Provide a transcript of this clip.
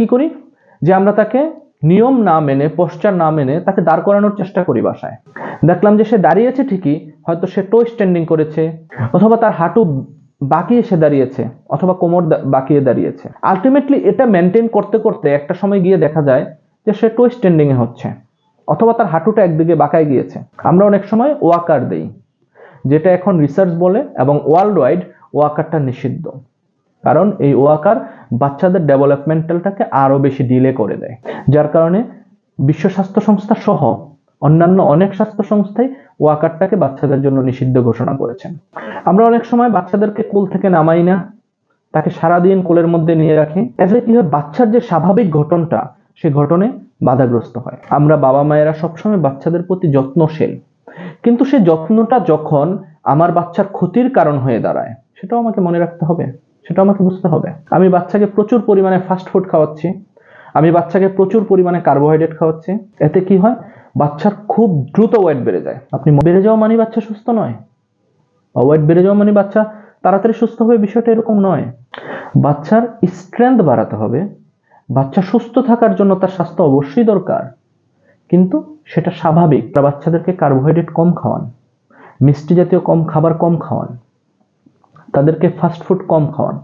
কি করি, যে আমরা তাকে নিয়ম না মেনে, পশ্চার না মেনে তাকে দাঁড় করানোর চেষ্টা করি বাসায়। দেখলাম যে সে দাঁড়িয়েছে ঠিকই, হয়তো সে টো স্ট্যান্ডিং করেছে, অথবা তার হাঁটু বাঁকিয়ে সে দাঁড়িয়েছে, অথবা কোমর বাঁকিয়ে দাঁড়িয়েছে। আলটিমেটলি এটা মেনটেন করতে করতে একটা সময় গিয়ে দেখা যায় যে সে টো স্ট্যান্ডিং এ হচ্ছে, অথবা তার হাঁটুটা একদিকে বাঁকায় গিয়েছে। আমরা অনেক সময় ওয়াকার দেই, যেটা এখন রিসার্চ বলে এবং ওয়ার্ল্ড ওয়াইড ওয়াকারটা নিষিদ্ধ। কারণ এই ওয়াকার বাচ্চাদের ডেভেলপমেন্টালটাকে আরো বেশি ডিলে করে দেয়, যার কারণে বিশ্ব স্বাস্থ্য সংস্থা সহ অন্যান্য অনেক স্বাস্থ্য সংস্থাই ওয়াকারটাকে বাচ্চাদের জন্য নিষিদ্ধ ঘোষণা করেছেন। আমরা অনেক সময় বাচ্চাদেরকে কোল থেকে নামাই না, তাকে সারাদিন কোলের মধ্যে নিয়ে রাখি, এতে কি হয়, বাচ্চার যে স্বাভাবিক ঘটনটা সে ঘটনে বাধাগ্রস্ত হয়। আমরা বাবা মায়েরা সবসময় বাচ্চাদের প্রতি যত্নশীল, কিন্তু সে যত্নটা যখন আমার বাচ্চার ক্ষতির কারণ হয়ে দাঁড়ায়, সেটাও আমাকে মনে রাখতে হবে, সেটাও আমাকে বুঝতে হবে। আমি বাচ্চাকে প্রচুর পরিমাণে ফাস্ট ফুড খাওয়াচ্ছি, আমি বাচ্চাকে প্রচুর পরিমাণে কার্বোহাইড্রেট খাওয়াচ্ছি, এতে কি হয়, বাচ্চার খুব দ্রুত ওয়েট বেড়ে যায়। আপনি বেড়ে যাওয়া মানে বাচ্চা সুস্থ নয়, ওয়েট বেড়ে যাওয়া মানে বাচ্চা তাড়াতাড়ি সুস্থ হবে, বিষয়টা এরকম নয়। বাচ্চার স্ট্রেংথ বাড়াতে হবে, বাচ্চা সুস্থ থাকার জন্য তার স্বাস্থ্য অবশ্যই দরকার, কিন্তু সেটা স্বাভাবিক। বাচ্চাদেরকে কার্বোহাইড্রেট কম খাওয়ান, মিষ্টি জাতীয় খাবার কম খাওয়ান, তাদেরকে ফাস্ট ফুড কম খাওয়ান।